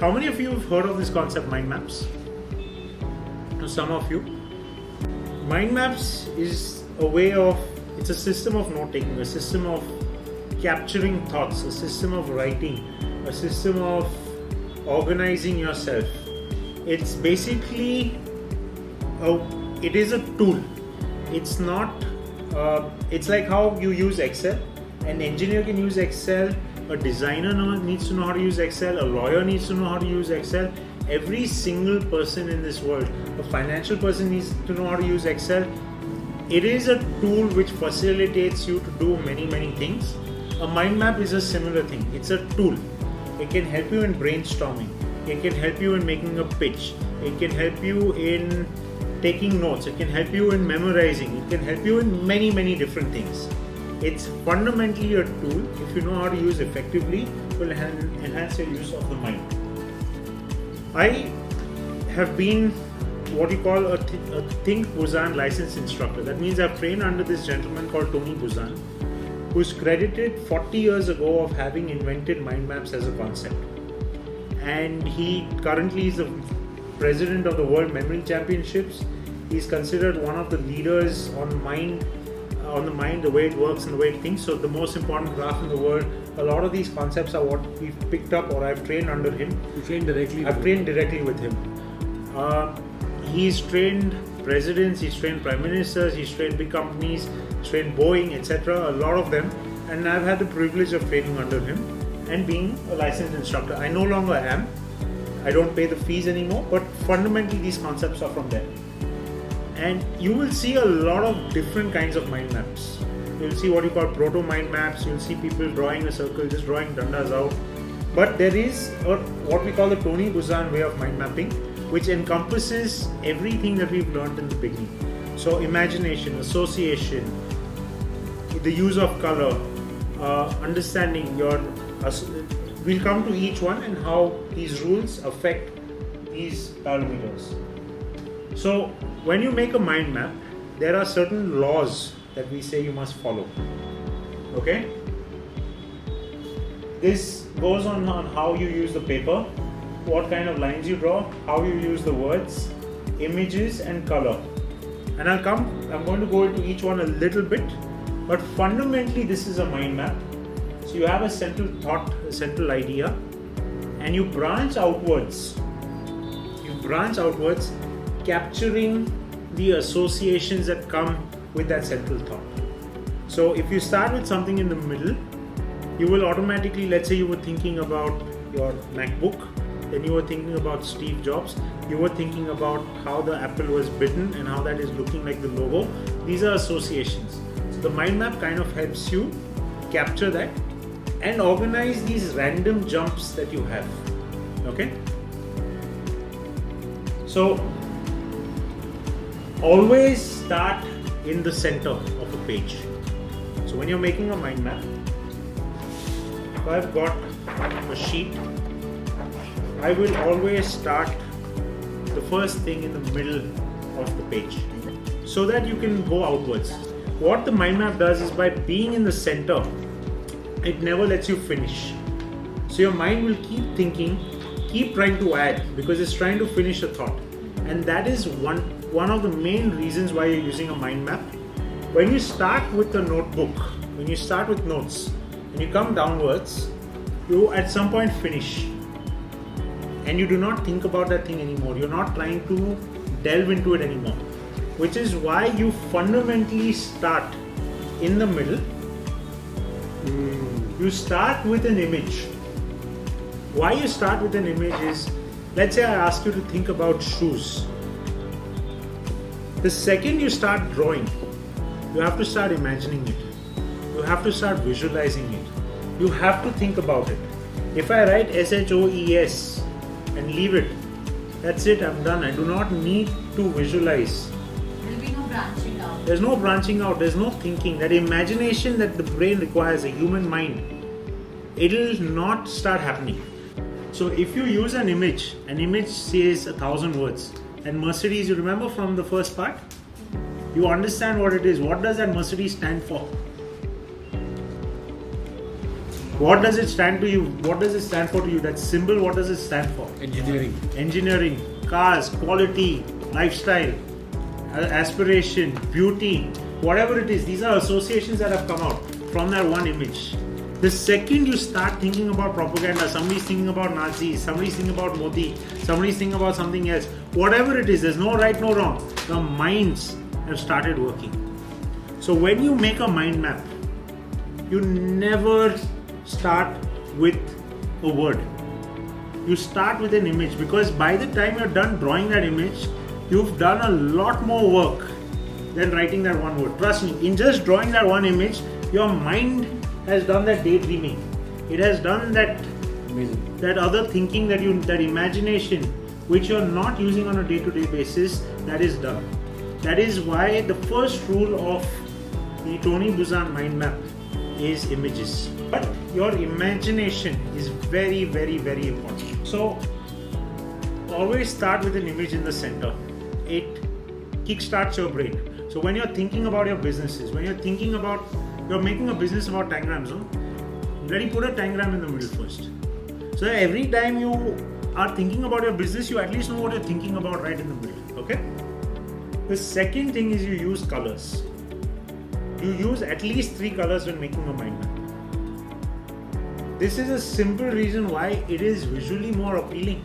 How many of you have heard of this concept, mind maps? To some of you. Mind maps is a way of, it's a system of note taking, a system of capturing thoughts, a system of writing, a system of organizing yourself. It's basically, it is a tool. It's not, it's like how you use Excel. An engineer can use Excel, a designer needs to know how to use Excel, a lawyer needs to know how to use Excel. Every single person in this world, a financial person needs to know how to use Excel. It is a tool which facilitates you to do many things. A mind map is a similar thing. It's a tool. It can help you in brainstorming. It can help you in making a pitch. It can help you in taking notes. It can help you in memorizing. It can help you in many different things. It's fundamentally a tool. If you know how to use effectively, it will enhance your use of the mind. I have been what you call a Think Buzan licensed instructor. That means I've trained under this gentleman called Tony Buzan, who's credited 40 years ago of having invented mind maps as a concept. And he currently is the president of the World Memory Championships. He's considered one of the leaders on the mind, the way it works and the way it thinks. So the most important graph in the world. A lot of these concepts are what we've picked up or I've trained under him. You trained directly? I've trained directly with him. He's trained presidents, he's trained prime ministers, he's trained big companies, he's trained Boeing, etc. A lot of them. And I've had the privilege of training under him and being a licensed instructor. I no longer am. I don't pay the fees anymore, but fundamentally these concepts are from there. And you will see a lot of different kinds of mind maps. You'll see what you call proto mind maps. You'll see people drawing a circle, just drawing dandas out. But there is what we call the Tony Buzan way of mind mapping, which encompasses everything that we've learned in the beginning. So imagination, association, the use of color, understanding your... we'll come to each one and how these rules affect these parameters. So when you make a mind map, there are certain laws that we say you must follow. Okay? This goes on how you use the paper, what kind of lines you draw, how you use the words, images and color. And I'm going to go into each one a little bit, but fundamentally this is a mind map. So you have a central thought, a central idea, and you branch outwards. Capturing the associations that come with that central thought. So if you start with something in the middle, you will automatically, let's say you were thinking about your MacBook, then you were thinking about Steve Jobs, you were thinking about how the apple was bitten and how that is looking like the logo. These are associations. So the mind map kind of helps you capture that and organize these random jumps that you have. Okay? So always start in the center of a page. So when you're making a mind map, if I've got a sheet, I will always start the first thing in the middle of the page so that you can go outwards. What the mind map does is by being in the center, it never lets you finish. So your mind will keep thinking, keep trying to add because it's trying to finish a thought. And that is one of the main reasons why you're using a mind map. When you start with a notebook, when you start with notes, and you come downwards, you at some point finish. And you do not think about that thing anymore. You're not trying to delve into it anymore. Which is why you fundamentally start in the middle. You start with an image. Why you start with an image is, let's say I ask you to think about shoes. The second you start drawing, you have to start imagining it. You have to start visualizing it. You have to think about it. If I write SHOES and leave it, that's it, I'm done. I do not need to visualize. There will be no branching out. There's no branching out, there's no thinking. That imagination that the brain requires, a human mind, it'll not start happening. So if you use an image says 1,000 words. And Mercedes, you remember from the first part? You understand what it is. What does that Mercedes stand for? What does it stand to you? What does it stand for to you? That symbol, what does it stand for? Engineering. Engineering, cars, quality, lifestyle, aspiration, beauty, whatever it is. These are associations that have come out from that one image. The second you start thinking about propaganda, somebody's thinking about Nazis, somebody's thinking about Modi, somebody's thinking about something else, whatever it is, there's no right, no wrong. The minds have started working. So when you make a mind map, you never start with a word. You start with an image, because by the time you're done drawing that image, you've done a lot more work than writing that one word. Trust me, in just drawing that one image, your mind has done that daydreaming. It has done that Amazing. that other thinking, that imagination which you're not using on a day-to-day basis, that is done. That is why the first rule of the Tony Buzan mind map is images. But your imagination is very, very, very important. So always start with an image in the center. It kickstarts your brain. So when you're thinking about your businesses, when you're thinking about, you're making a business about tangrams, no? Ready, put a tangram in the middle first. So every time you are thinking about your business, you at least know what you're thinking about right in the middle. Okay? The second thing is you use colors. You use at least 3 colors when making a mind map. This is a simple reason why it is visually more appealing.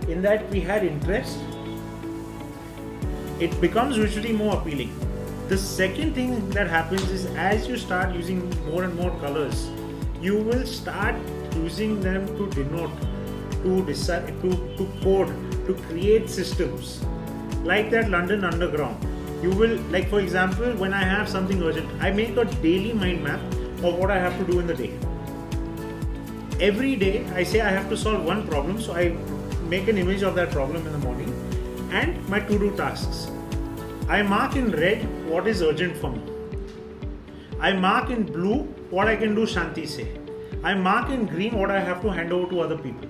In that we had interest, it becomes visually more appealing. The second thing that happens is, as you start using more and more colors, you will start using them to denote, to decide, to code, to create systems. Like that London Underground. You will, like for example, when I have something urgent, I make a daily mind map of what I have to do in the day. Every day I say I have to solve one problem, so I make an image of that problem in the morning and my to-do tasks. I mark in red what is urgent for me. I mark in blue what I can do Shanti se. I mark in green what I have to hand over to other people.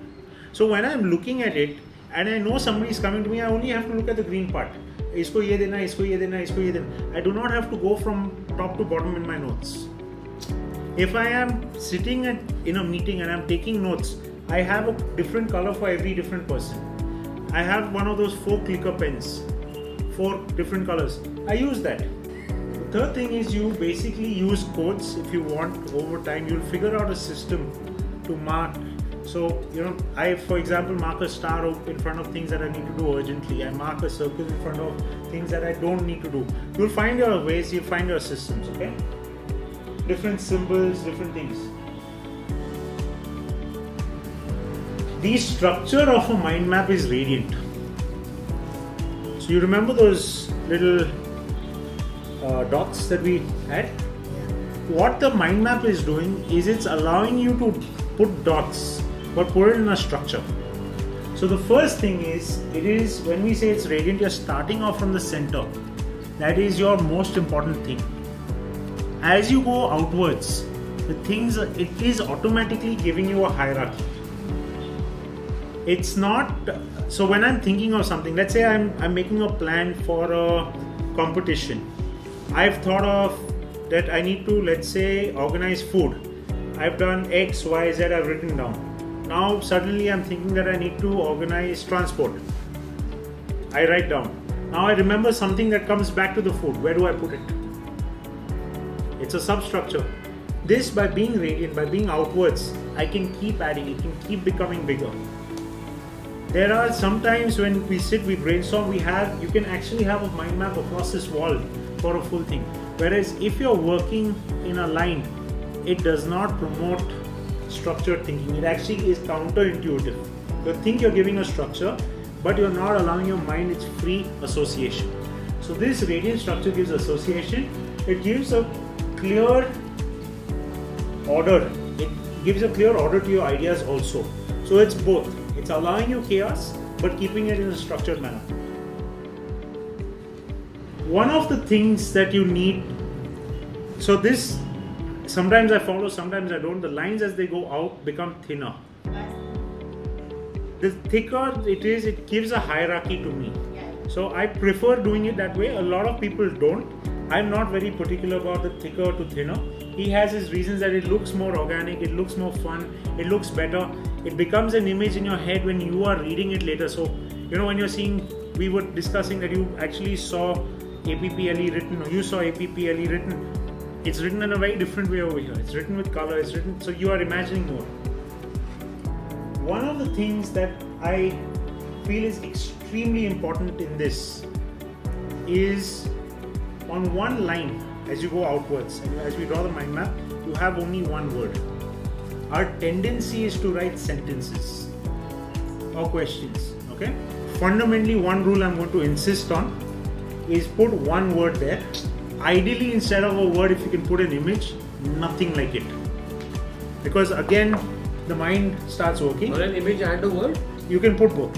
So when I'm looking at it and I know somebody is coming to me, I only have to look at the green part. इसको ये देना, इसको ये देना, इसको ये देना. I do not have to go from top to bottom in my notes. If I am sitting in a meeting and I'm taking notes, I have a different color for every different person. I have one of those 4 clicker pens, 4 different colors. I use that. The third thing is you basically use codes. If you want, over time you'll figure out a system to mark. So, I, for example, mark a star in front of things that I need to do urgently. I mark a circle in front of things that I don't need to do. You'll find your ways, you'll find your systems, okay? Different symbols, different things. The structure of a mind map is radiant. So you remember those little dots that we had? What the mind map is doing is it's allowing you to put dots, but put it in a structure. So the first thing is, when we say it's radiant, you're starting off from the center. That is your most important thing. As you go outwards, it is automatically giving you a hierarchy. It's not, so when I'm thinking of something, let's say I'm making a plan for a competition. I've thought of that I need to, let's say, organize food. I've done X, Y, Z, I've written down. Now suddenly I'm thinking that I need to organize transport. I write down. Now I remember something that comes back to the food. Where do I put it? It's a substructure. This, by being radiant, by being outwards, I can keep adding, it can keep becoming bigger. There are sometimes when we sit, we brainstorm, you can actually have a mind map across this wall for a full thing. Whereas if you're working in a line, it does not promote structured thinking. It actually is counterintuitive. You think you're giving a structure, but you're not allowing your mind its free association. So this radiant structure gives association. It gives a clear order. It gives a clear order to your ideas also. So it's both. It's allowing you chaos, but keeping it in a structured manner. One of the things that you need, so this, sometimes I follow, sometimes I don't. The lines as they go out become thinner. The thicker it is, it gives a hierarchy to me. So I prefer doing it that way. A lot of people don't. I'm not very particular about the thicker to thinner. he has his reasons that it looks more organic, it looks more fun, it looks better. It becomes an image in your head when you are reading it later. So, when you're seeing, we were discussing that you actually saw APPLE written, or you saw APPLE written. It's written in a very different way over here. It's written with color, it's written, so you are imagining more. One of the things that I feel is extremely important in this is on one line, as you go outwards, and as we draw the mind map, you have only one word. Our tendency is to write sentences or questions, okay? Fundamentally, one rule I'm going to insist on is put one word there. Ideally, instead of a word, if you can put an image, nothing like it. Because again, the mind starts working. Or an image and a word? You can put both.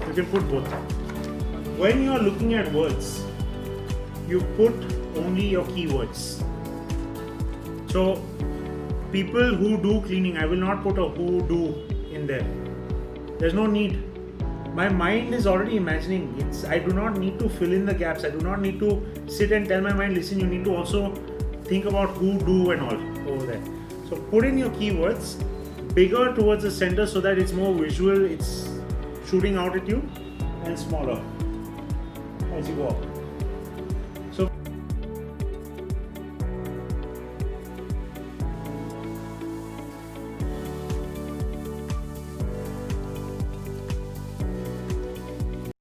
You can put both. When you are looking at words, you put only your keywords. So, people who do cleaning, I will not put a who do in there. There's no need. My mind is already imagining. I do not need to fill in the gaps. I do not need to sit and tell my mind, listen, you need to also think about who, do and all over there. So put in your keywords bigger towards the center so that it's more visual, it's shooting out at you, and smaller as you go up.